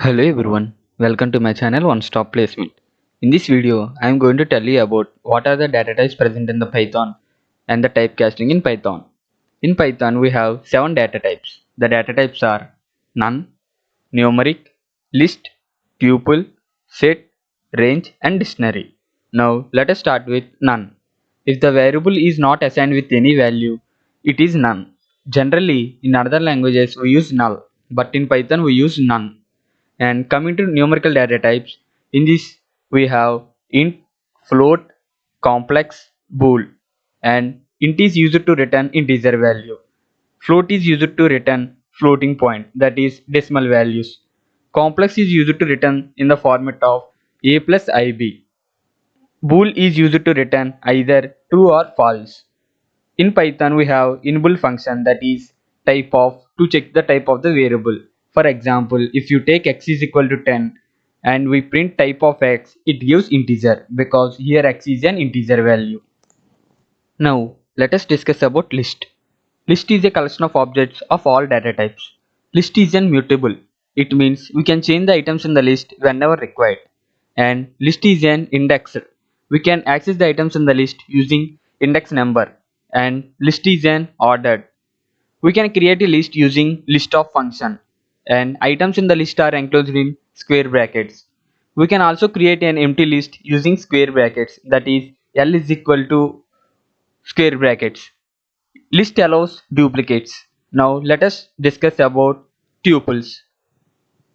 Hello everyone, welcome to my channel One Stop Placement. In this video, I am going to tell you about what are the data types present in the Python and the typecasting in Python. In Python, we have 7 data types. The data types are none, numeric, list, tuple, set, range and dictionary. Now let us start with none. If the variable is not assigned with any value, it is none. Generally, in other languages we use null, but in Python we use none. And coming to numerical data types, in this we have int, float, complex, bool. And int is used to return integer value. Float is used to return floating point, that is decimal values. Complex is used to return in the format of a plus ib. Bool is used to return either true or false. In Python we have inbuilt function, that is type of, to check the type of the variable. For example, if you take x is equal to 10 and we print type of x, it gives integer because here x is an integer value. Now let us discuss about list. List is a collection of objects of all data types. List is immutable. It means we can change the items in the list whenever required. And list is an indexed. We can access the items in the list using index number. And list is an ordered. We can create a list using list of function. And items in the list are enclosed in square brackets. We can also create an empty list using square brackets, that is L is equal to square brackets. List allows duplicates. Now let us discuss about tuples.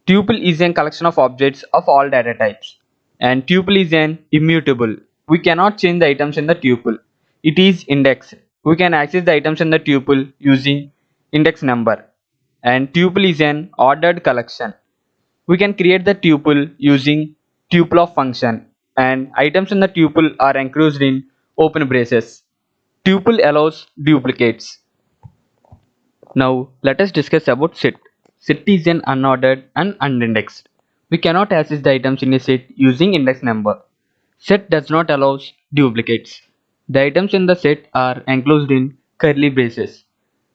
Tuple is a collection of objects of all data types, and tuple is an immutable. We cannot change the items in the tuple. It is indexed. We can access the items in the tuple using index number, and tuple is an ordered collection. We can create the tuple using tuple of function, and items in the tuple are enclosed in open braces. Tuple allows duplicates. Now let us discuss about set. Set is an unordered and unindexed. We cannot access the items in a set using index number. Set does not allow duplicates. The items in the set are enclosed in curly braces.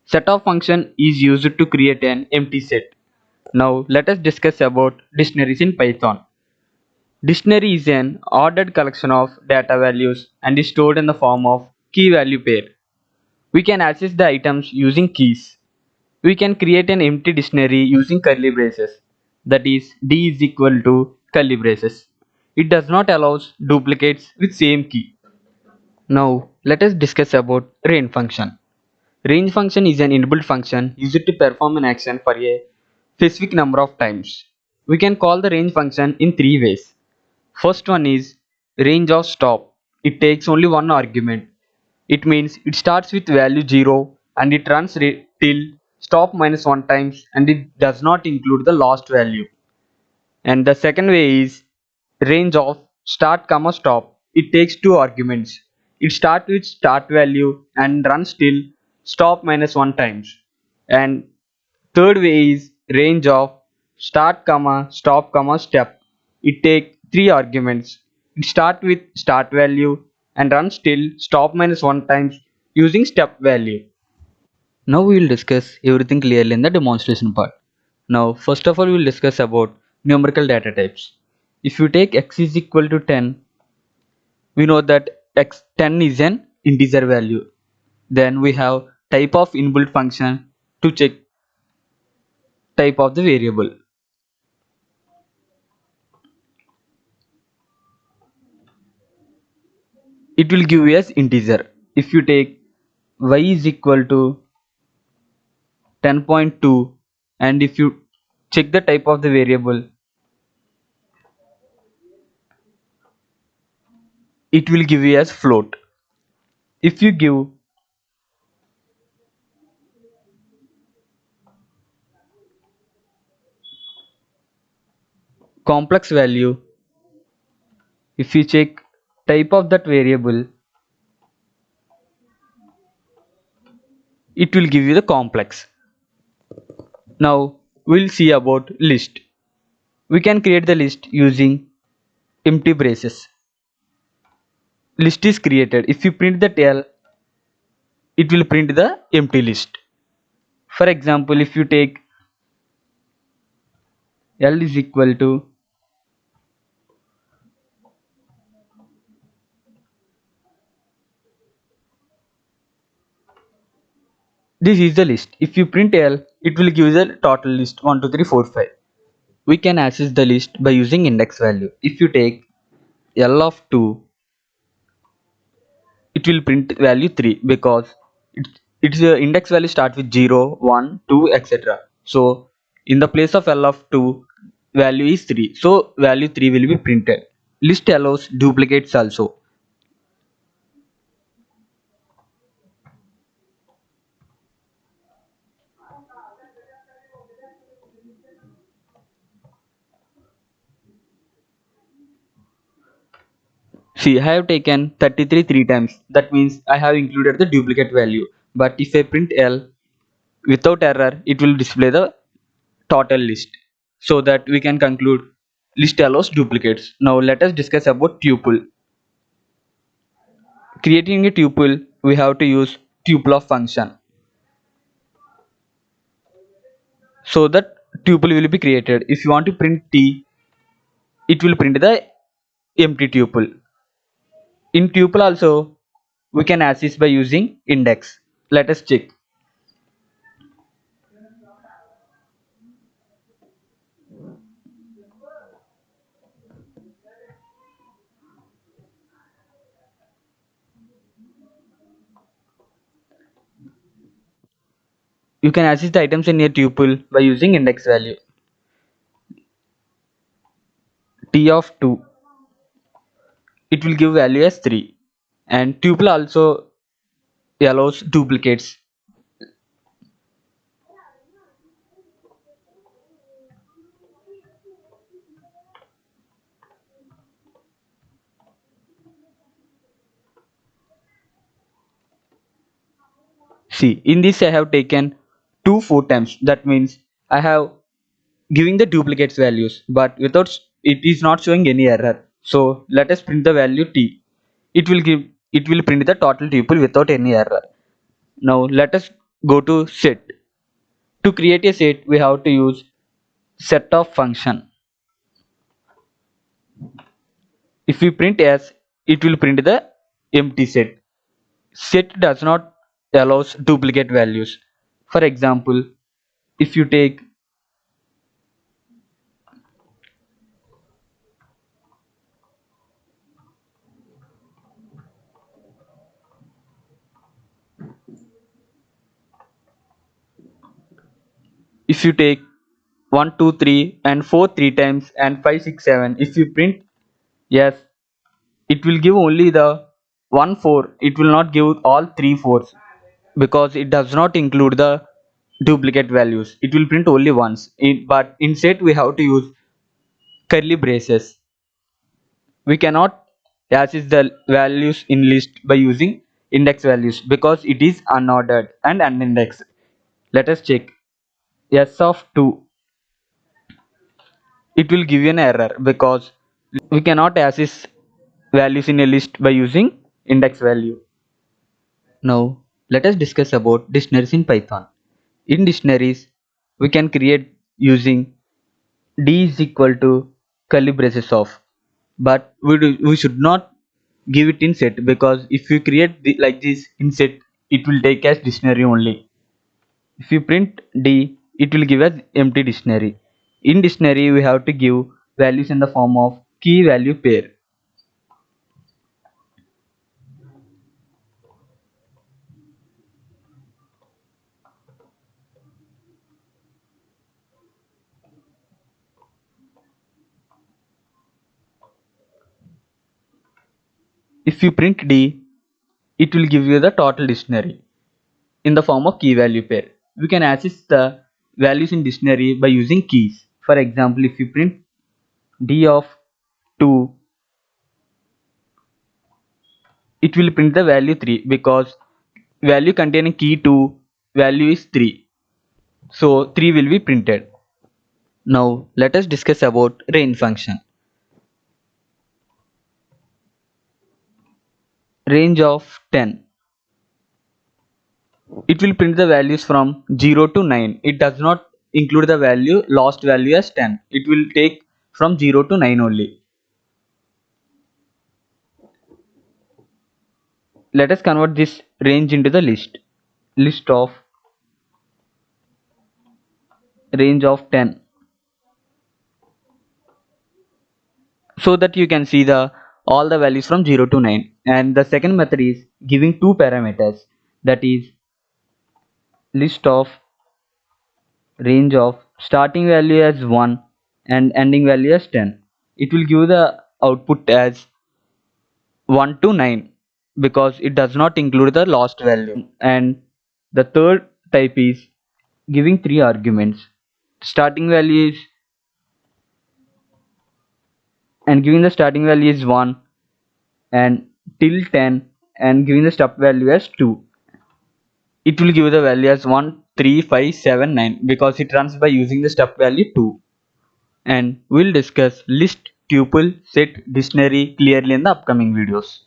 Set of function is used to create an empty set. Now let us discuss about dictionaries in Python. Dictionary is an ordered collection of data values and is stored in the form of key value pair. We can access the items using keys. We can create an empty dictionary using curly braces, that is d is equal to curly braces. It does not allow duplicates with same key. Now let us discuss about range function. Range function is an inbuilt function used to perform an action for a specific number of times. We can call the range function in three ways. First one is range of stop. It takes only one argument. It means it starts with value 0 and it runs till stop minus 1 times, and it does not include the last value. And the second way is range of start comma stop. It takes two arguments. It starts with start value and runs till stop minus 1 times. And third way is range of start comma stop comma step. It takes three arguments. It starts with start value and runs till stop minus 1 times using step value. Now we will discuss everything clearly in the demonstration part. Now first of all we will discuss about numerical data types. If you take x is equal to 10, we know that x 10 is an integer value. Then we have type of inbuilt function to check type of the variable. It will give you as integer. If you take y is equal to 10.2 and if you check the type of the variable, it will give you as float. If you give complex value, if you check type of that variable, it will give you the complex. Now we'll see about list. We can create the list using empty braces. List is created. If you print the tail, it will print the empty list. For example, if you take L is equal to, this is the list. If you print L, it will give the total list 1, 2, 3, 4, 5. We can access the list by using index value. If you take L of 2, it will print value 3 because its index value start with 0, 1, 2, etc. So in the place of L of 2, value is 3. So value 3 will be printed. List allows duplicates also. See, I have taken 33 3 times. That means I have included the duplicate value. But if I print L without error, it will display the total list. So that we can conclude list allows duplicates. Now let us discuss about tuple. Creating a tuple, we have to use tuple of function. So that tuple will be created. If you want to print T, it will print the empty tuple. In tuple also, we can access by using index. Let us check. You can access the items in a tuple by using index value. T of 2, it will give value as 3. And tuple also allows duplicates. See, in this I have taken 2 4 times. That means I have giving the duplicates values, but without it is not showing any error. So let us print the value T. It will print the total tuple without any error. Now let us go to set. To create a set, we have to use set of function. If we print S, it will print the empty set. Set does not allows duplicate values. For example, if you take, if you take 1 2 3 and 4 3 times and 5 6 7, if you print yes, it will give only the 1 4. It will not give all 3 fours because it does not include the duplicate values. It will print only once. But instead we have to use curly braces. We cannot access the values in list by using index values because it is unordered and unindexed. Let us check. S of 2, it will give you an error because we cannot access values in a list by using index value. Now let us discuss about dictionaries in Python. In dictionaries, we can create using d is equal to curly braces of, but we should not give it in set because if you create like this in set, it will take as dictionary only. If you print d, it will give us empty dictionary. In dictionary, we have to give values in the form of key value pair. If you print d, it will give you the total dictionary in the form of key value pair. We can access the values in dictionary by using keys. For example, if you print d of 2, it will print the value 3 because value containing key 2 value is 3. So 3 will be printed. Now let us discuss about range function. Range of 10. It will print the values from 0 to 9. It does not include the value last value as 10. It will take from 0 to 9 only. Let us convert this range into the list of range of 10, so that you can see the all the values from 0 to 9. And the second method is giving two parameters, that is list of range of starting value as 1 and ending value as 10. It will give the output as 1 to 9 because it does not include the last value. And the third type is giving three arguments. Starting value is and giving the starting value is 1 and till 10 and giving the stub value as 2. It will give the value as 1, 3, 5, 7, 9 because it runs by using the stub value 2. And we'll discuss list, tuple, set, dictionary clearly in the upcoming videos.